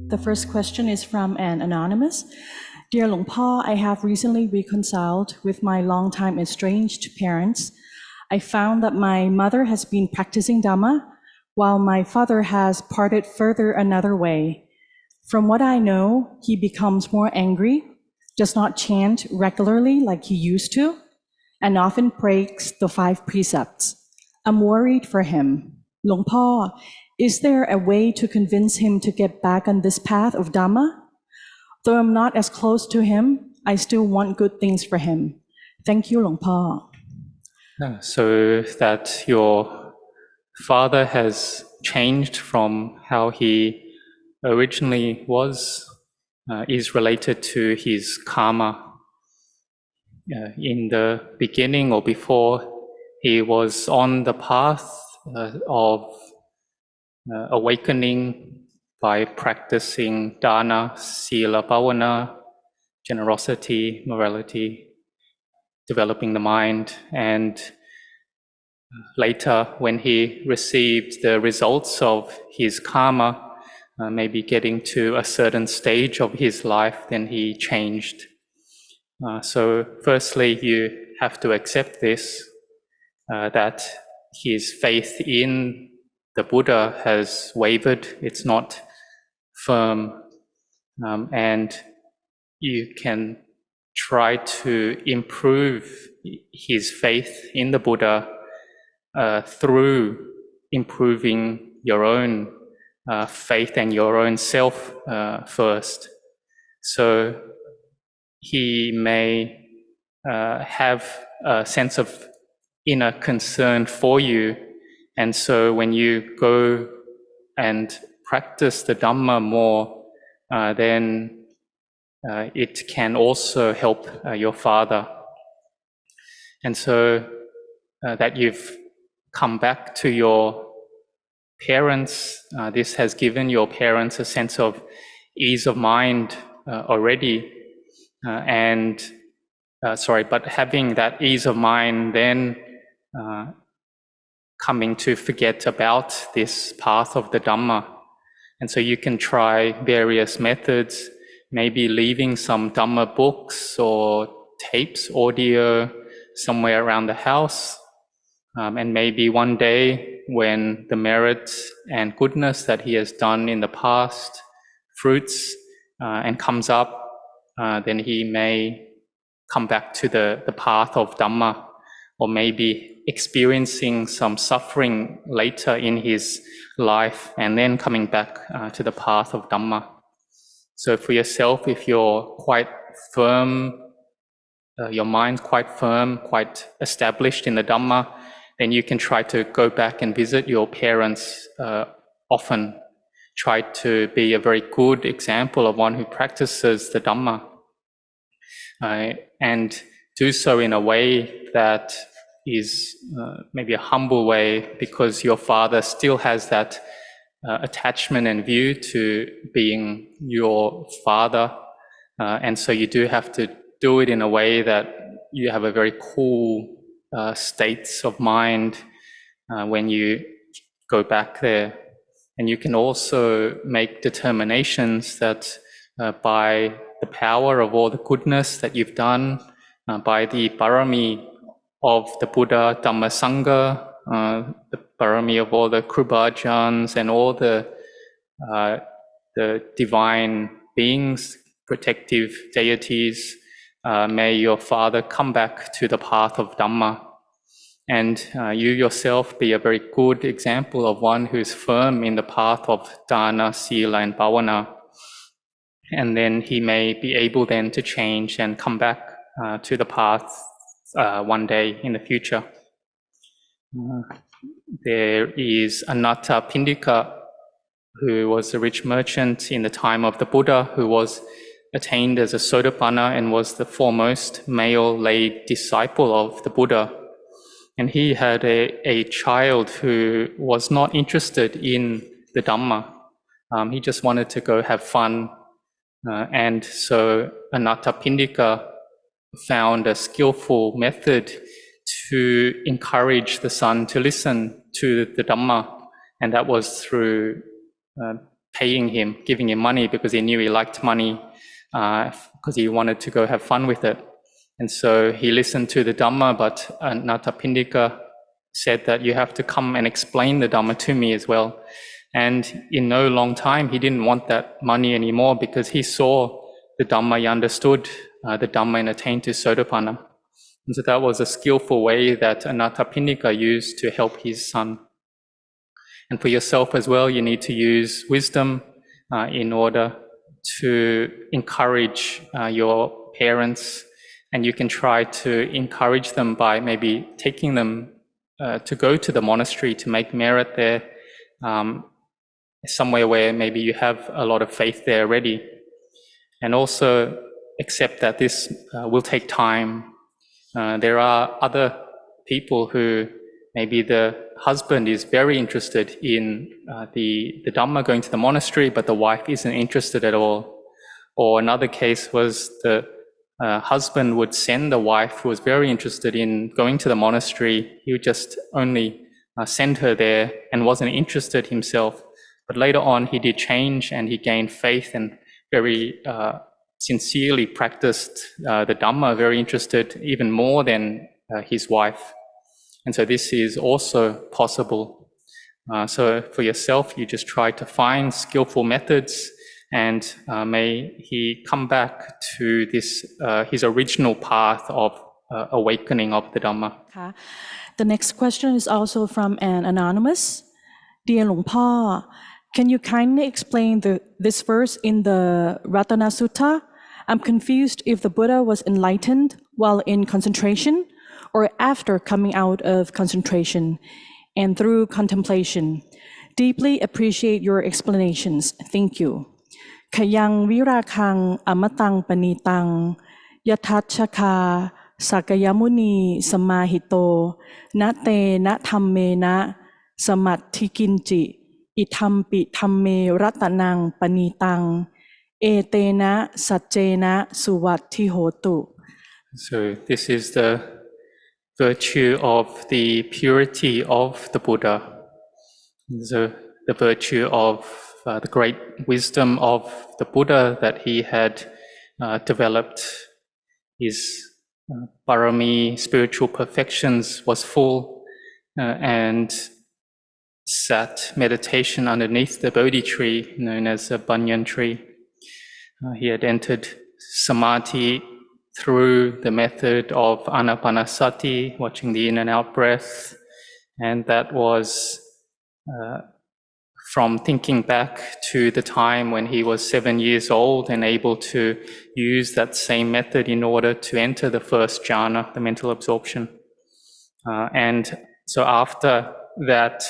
The first question is from an anonymous. Dear Luang Por, I have recently reconciled with my longtime estranged parents. I found that my mother has been practicing Dhamma, while my father has parted further another way. From what I know, he becomes more angry, does not chant regularly like he used to, and often breaks the 5 precepts. I'm worried for him. Luang Por, is there a way to convince him to get back on this path of Dhamma? Though I'm not as close to him, I still want good things for him. Thank you, Luang Por. So that your father has changed from how he originally was is related to his karma. In the beginning or before, he was on the path of awakening by practicing dana, sila, bhavana, generosity, morality, developing the mind. And later, when he received the results of his karma, maybe getting to a certain stage of his life, then he changed. So firstly, you have to accept this, that his faith in the Buddha has wavered, it's not firm, and you can try to improve his faith in the Buddha through improving your own faith and your own self first. So he may have a sense of inner concern for you, and so when you go and practice the Dhamma more, then it can also help your father. And so that you've come back to your parents, this has given your parents a sense of ease of mind already. But having that ease of mind, then coming to forget about this path of the Dhamma. And so you can try various methods, maybe leaving some Dhamma books or tapes, audio, somewhere around the house. And maybe one day when the merits and goodness that he has done in the past fruits and comes up, then he may come back to the path of Dhamma, or maybe experiencing some suffering later in his life and then coming back to the path of Dhamma. So for yourself, if you're quite firm, your mind's quite firm, quite established in the Dhamma, then you can try to go back and visit your parents often. Try to be a very good example of one who practices the Dhamma. And do so in a way that is maybe a humble way, because your father still has that attachment and view to being your father. And so you do have to do it in a way that you have a very cool states of mind when you go back there. And you can also make determinations that by the power of all the goodness that you've done, by the parami of the Buddha, Dhamma, Sangha, the parami of all the Krubajans and all the divine beings, protective deities, may your father come back to the path of Dhamma. And you yourself be a very good example of one who's firm in the path of dana, sila, and bhavana. And then he may be able then to change and come back to the path one day in the future. There is Anatta Pindika, who was a rich merchant in the time of the Buddha, who was attained as a Sotapanna and was the foremost male lay disciple of the Buddha. And he had a child who was not interested in the Dhamma. He just wanted to go have fun. And so Anatta Pindika found a skillful method to encourage the son to listen to the Dhamma. And that was through paying him, giving him money because he knew he liked money, because he wanted to go have fun with it. And so he listened to the Dhamma, but Anathapindika said that you have to come and explain the Dhamma to me as well. And in no long time, he didn't want that money anymore because he saw the Dhamma, he understood the Dhamma and attained to Sotapanna. And so that was a skillful way that Anathapindika used to help his son. And for yourself as well, you need to use wisdom in order to encourage your parents. And you can try to encourage them by maybe taking them to go to the monastery to make merit there, somewhere where maybe you have a lot of faith there already. And also accept that this will take time. There are other people who maybe the husband is very interested in the Dhamma, going to the monastery, but the wife isn't interested at all. Or another case was the husband would send the wife who was very interested in going to the monastery. He would just only send her there and wasn't interested himself. But later on, he did change and he gained faith and very sincerely practiced the Dhamma, very interested even more than his wife. And so this is also possible. So for yourself, you just try to find skillful methods, and may he come back to this his original path of awakening of the Dhamma. The next question is also from an anonymous. Dear Luang Pa, can you kindly explain this verse in the Ratana Sutta? I'm confused if the Buddha was enlightened while in concentration or after coming out of concentration and through contemplation. Deeply appreciate your explanations. Thank you. Kayang virakang amatang panitang yatachaka sakayamuni samahito nate nathamme na samathikinji itampi tamme ratanang panitang etena satjena suwati hotu. So this is the virtue of the purity of the Buddha, the virtue of the great wisdom of the Buddha that he had developed. His parami, spiritual perfections, was full, and sat meditation underneath the Bodhi tree known as a banyan tree. He had entered samadhi through the method of anapanasati, watching the in and out breath, and that was from thinking back to the time when he was 7 years old and able to use that same method in order to enter the first jhana, the mental absorption. And so after that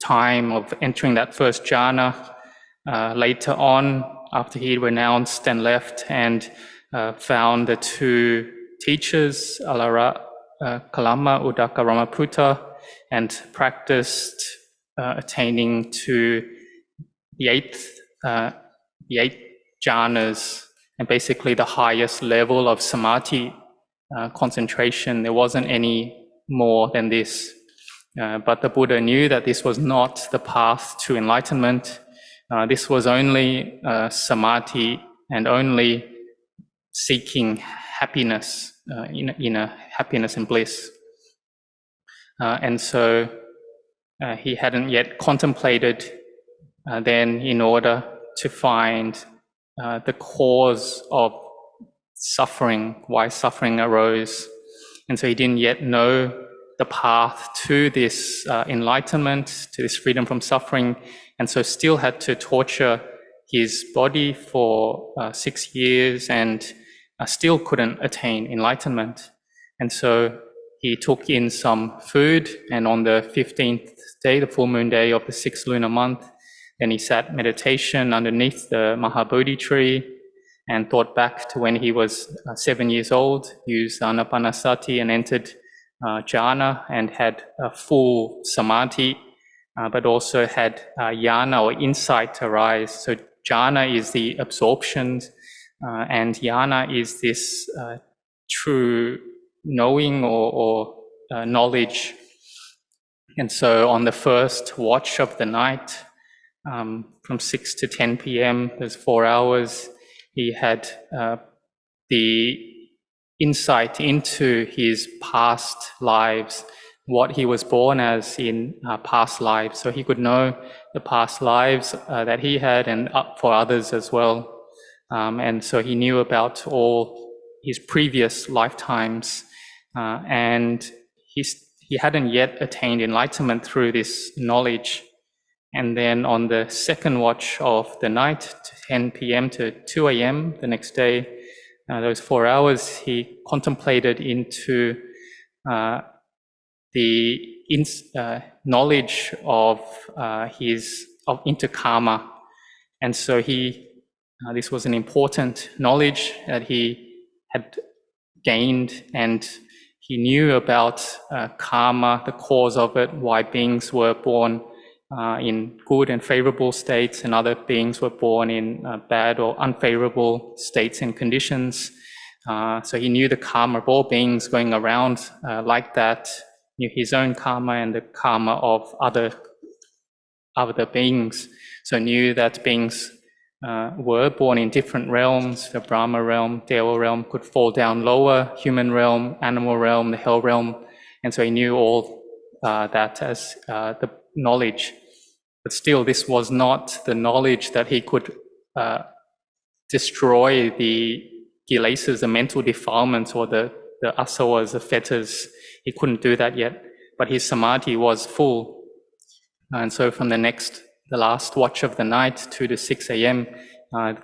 time of entering that first jhana, later on, after he renounced and left and found the two teachers, Alara Kalama Udaka Ramaputta, and practiced attaining to the eighth jhanas, and basically the highest level of samadhi concentration. There wasn't any more than this. But the Buddha knew that this was not the path to enlightenment. This was only samadhi and only seeking happiness, inner happiness and bliss. And so he hadn't yet contemplated then in order to find the cause of suffering, why suffering arose. And so he didn't yet know the path to this enlightenment, to this freedom from suffering, and so still had to torture his body for 6 years and still couldn't attain enlightenment. And so he took in some food, and on the 15th day, the full moon day of the 6th lunar month, then he sat meditation underneath the Mahabodhi tree and thought back to when he was 7 years old, used anapanasati and entered jhana and had a full samadhi, but also had jnana or insight arise. So jhana is the absorption, and jnana is this true knowing or knowledge. And so on the first watch of the night, from 6 to 10 p.m. There's 4 hours. He had the insight into his past lives, what he was born as in past lives. So he could know the past lives that he had and for others as well. And so he knew about all his previous lifetimes, and he hadn't yet attained enlightenment through this knowledge. And then on the second watch of the night, 10 p.m. to 2 a.m. the next day, those 4 hours, he contemplated into the knowledge of into karma. And so this was an important knowledge that he had gained, and he knew about karma, the cause of it, why beings were born in good and favorable states and other beings were born in bad or unfavorable states and conditions. So he knew the karma of all beings going around like that, knew his own karma and the karma of other beings. So knew that beings were born in different realms. The Brahma realm, Deva realm could fall down lower, human realm, animal realm, the hell realm. And so he knew all that as the knowledge. But still, this was not the knowledge that he could destroy the kilesas, the mental defilements, or the asawas, the fetters. He couldn't do that yet. But his samadhi was full. And so from the last watch of the night, 2 to 6 a.m.,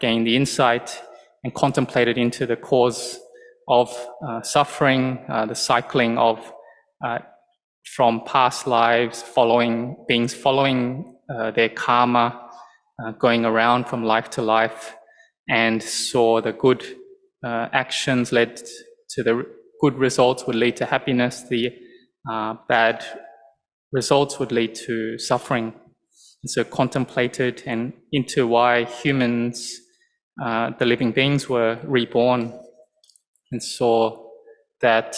gained the insight and contemplated into the cause of suffering, the cycling of from past lives, beings following their karma, going around from life to life, and saw the good actions led to the good results would lead to happiness, the bad results would lead to suffering. And so contemplated and into why humans, the living beings, were reborn, and saw that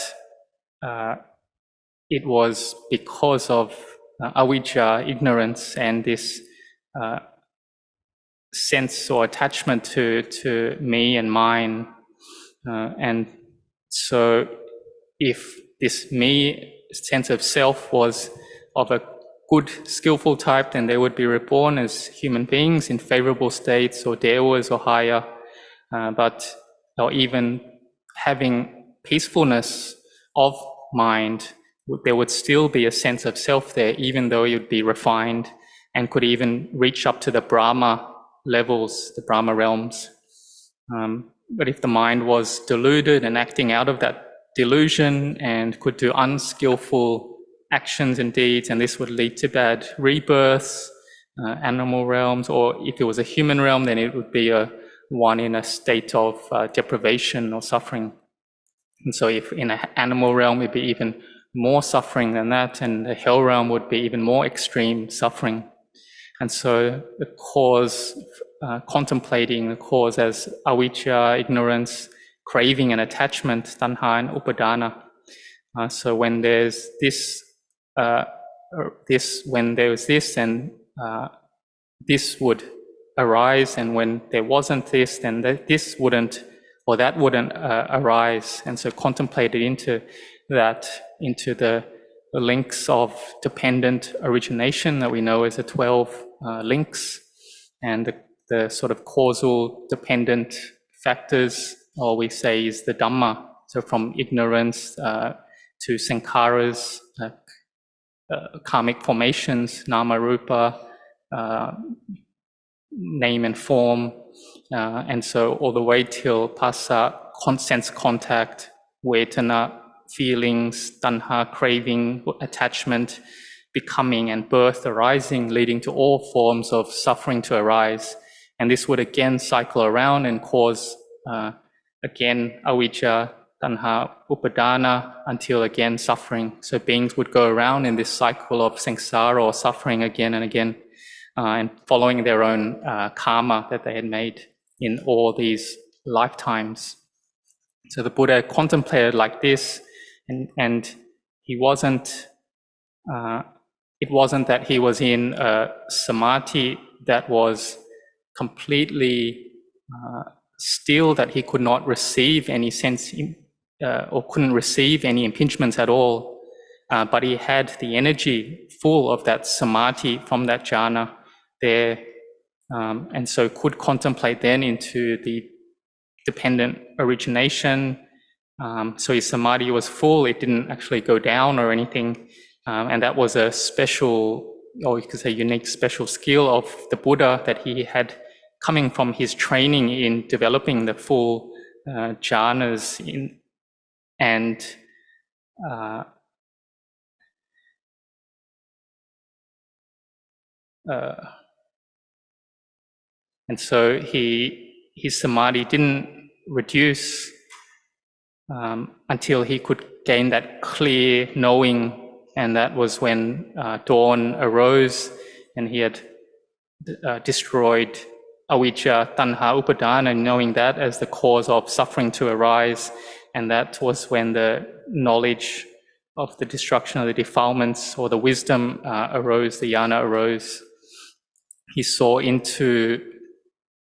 it was because of avijja, ignorance, and this sense or attachment to me and mine. And so if this me sense of self was of a good, skillful type, then they would be reborn as human beings in favorable states or devas or higher, or even having peacefulness of mind, there would still be a sense of self there, even though you'd be refined and could even reach up to the Brahma levels, the Brahma realms. But if the mind was deluded and acting out of that delusion and could do unskillful actions and deeds, and this would lead to bad rebirths, animal realms, or if it was a human realm, then it would be one in a state of deprivation or suffering. And so if in an animal realm, it'd be even more suffering than that, and the hell realm would be even more extreme suffering. And so the cause, contemplating the cause as avijja, ignorance, craving and attachment, tanha and upadana. So when there's this, when there was this, then this would arise, and when there wasn't this, then this wouldn't, or that wouldn't arise. And so contemplated into that, into the links of dependent origination that we know as the 12 links, and the sort of causal dependent factors, or we say is the Dhamma. So from ignorance to sankharas, karmic formations, nama rupa, name and form, and so all the way till phassa, sense contact, vedana, feelings, tanha, craving, attachment, becoming, and birth arising, leading to all forms of suffering to arise. And this would again cycle around and cause again avijja, tanha, upadana, until again suffering. So beings would go around in this cycle of samsara, or suffering, again and again, and following their own karma that they had made in all these lifetimes. So the Buddha contemplated like this, and he wasn't, it wasn't that he was in a samadhi that was completely still, that he could not receive any sense or couldn't receive any impingements at all. But he had the energy full of that samadhi from that jhana there, and so could contemplate then into the dependent origination. So his samadhi was full, it didn't actually go down or anything. And that was a special, or you could say unique special skill of the Buddha that he had coming from his training in developing the full jhanas and so his samadhi didn't reduce until he could gain that clear knowing, and that was when dawn arose and he had destroyed avijja, tanha, upadana, knowing that as the cause of suffering to arise. And that was when the knowledge of the destruction of the defilements, or the wisdom arose, the jnana arose. He saw into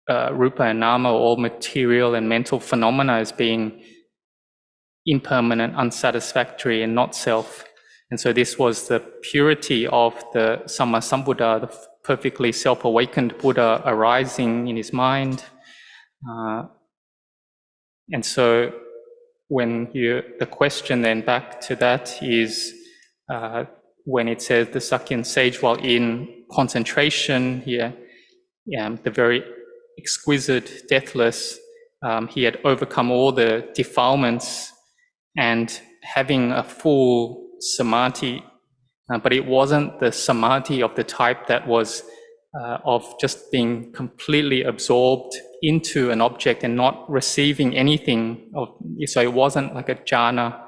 rupa and nama, all material and mental phenomena, as being impermanent, unsatisfactory, and not self. And so this was the purity of the Samma Sambuddha, the perfectly self-awakened Buddha arising in his mind. And so when the question then back to that is, when it says the Sakyan sage, while in concentration here, the very exquisite, deathless, he had overcome all the defilements and having a full samadhi, but it wasn't the samadhi of the type that was of just being completely absorbed into an object and not receiving anything. So it wasn't like a jhana.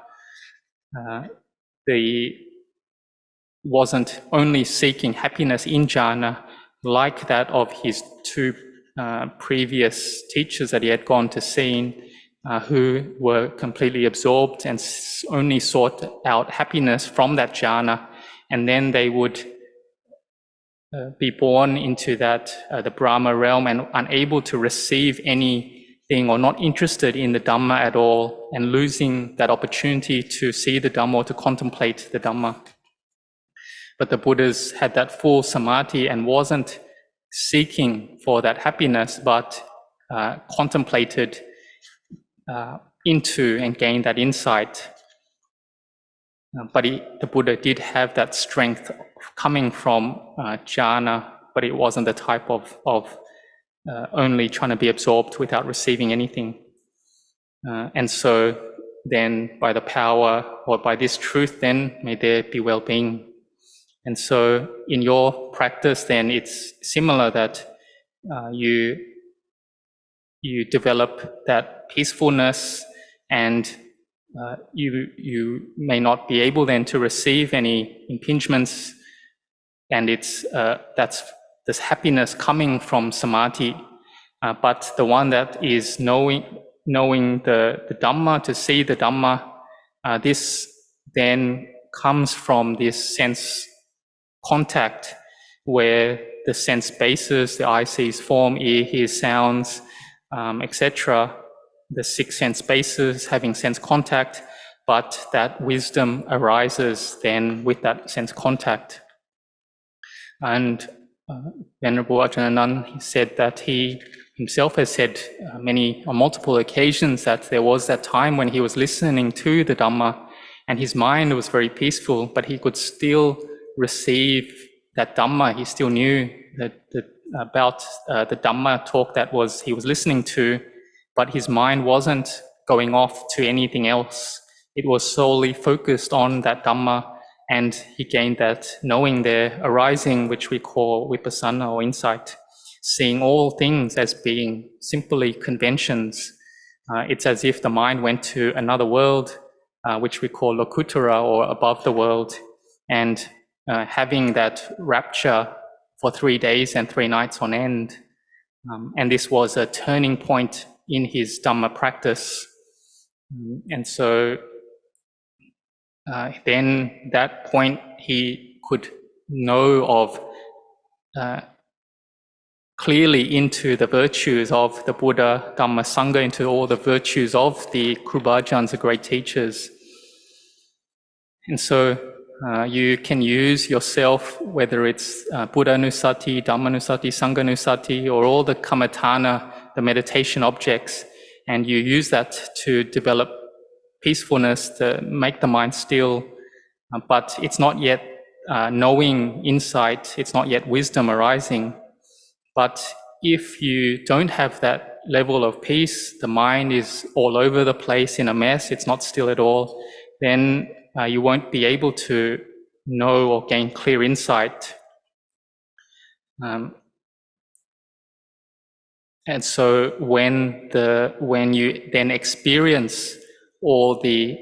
Wasn't only seeking happiness in jhana, like that of his two previous teachers that he had gone to see, who were completely absorbed and only sought out happiness from that jhana, and then they would be born into that the Brahma realm and unable to receive anything, or not interested in the Dhamma at all, and losing that opportunity to see the Dhamma or to contemplate the Dhamma. But the Buddhas had that full samadhi and wasn't seeking for that happiness, but contemplated into and gained that insight. But the Buddha did have that strength coming from jhana, but it wasn't the type of only trying to be absorbed without receiving anything. And so then by the power, or by this truth, then may there be well-being. And so in your practice, then it's similar that you develop that peacefulness, and you may not be able then to receive any impingements, and it's that's this happiness coming from samadhi, but the one that is knowing the Dhamma, to see the Dhamma, this then comes from this sense contact, where the sense bases, the eye sees form, ear hears sounds, etc., the six sense bases having sense contact, but that wisdom arises then with that sense contact. And Venerable Ajahn Anan, he said that he himself has said on multiple occasions that there was that time when he was listening to the Dhamma and his mind was very peaceful, but he could still receive that Dhamma. He still knew about the Dhamma talk that he was listening to, but his mind wasn't going off to anything else. It was solely focused on that Dhamma, and he gained that knowing there arising, which we call vipassana, or insight, seeing all things as being simply conventions. It's as if the mind went to another world, which we call lokuttara, or above the world, and having that rapture for 3 days and 3 nights on end. And this was a turning point in his Dhamma practice. And so then that point he could know of clearly into the virtues of the Buddha, Dhamma, Sangha, into all the virtues of the Krubajans, the great teachers. And so you can use yourself, whether it's Buddha Nusati, Dhamma Nusati, Sangha Nusati, or all the Kammatthana, the meditation objects, and you use that to develop peacefulness, to make the mind still, but it's not yet knowing insight, it's not yet wisdom arising. But if you don't have that level of peace, the mind is all over the place in a mess, it's not still at all, then you won't be able to know or gain clear insight. And so when you then experience all the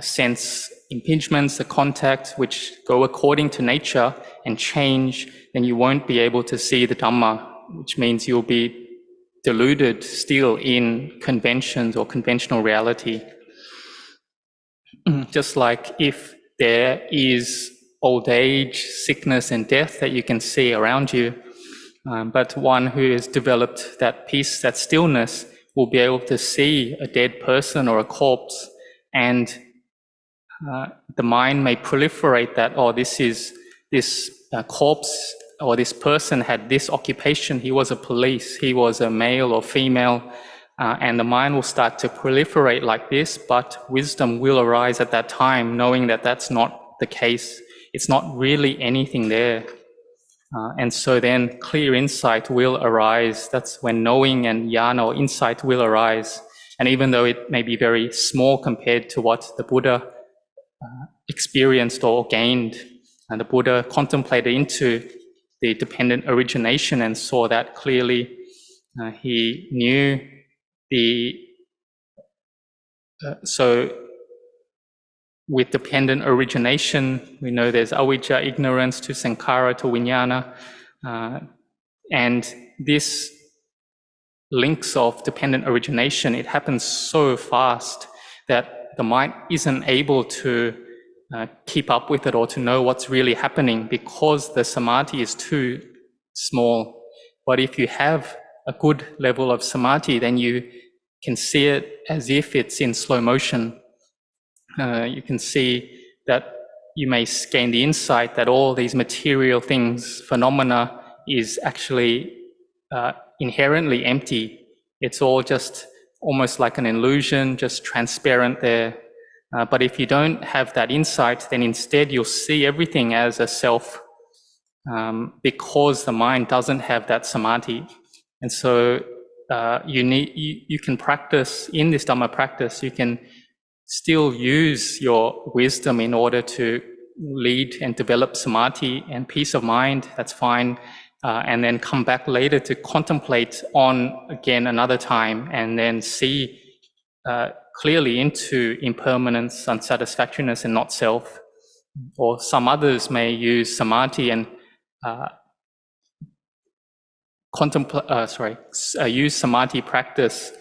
sense impingements, the contacts which go according to nature and change, then you won't be able to see the Dhamma, which means you'll be deluded still in conventions or conventional reality. Just like if there is old age, sickness and death that you can see around you, but one who has developed that peace, that stillness, will be able to see a dead person or a corpse, and the mind may proliferate that, oh, this corpse or this person had this occupation, he was a police, he was a male or female, and the mind will start to proliferate like this, but wisdom will arise at that time, knowing that that's not the case. It's not really anything there. And so then clear insight will arise. That's when knowing and jnana or insight will arise. And even though it may be very small compared to what the Buddha experienced or gained, and the Buddha contemplated into the dependent origination and saw that clearly. He knew so with dependent origination, we know there's avijja, ignorance, to sankhara, to vijnana, and this links of dependent origination, it happens so fast that the mind isn't able to keep up with it or to know what's really happening because the samadhi is too small. But if you have a good level of samadhi, then you can see it as if it's in slow motion. You can see that you may gain the insight that all these material things, phenomena, is actually inherently empty. It's all just almost like an illusion, just transparent there. But if you don't have that insight, then instead you'll see everything as a self, because the mind doesn't have that samadhi. And so you can practice in this Dhamma practice, you can still use your wisdom in order to lead and develop samadhi and peace of mind, that's fine. And then come back later to contemplate on again another time and then see clearly into impermanence, unsatisfactoriness and not self. Or some others may use samadhi and use samadhi practice,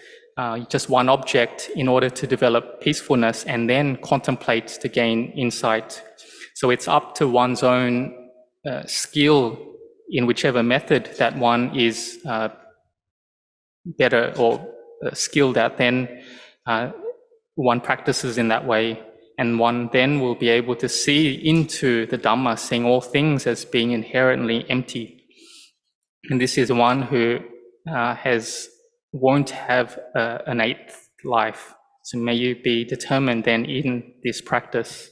just one object in order to develop peacefulness and then contemplate to gain insight. So it's up to one's own skill in whichever method that one is better or skilled at, then one practices in that way, and one then will be able to see into the Dhamma, seeing all things as being inherently empty. And this is one who won't have an eighth life. So may you be determined then in this practice.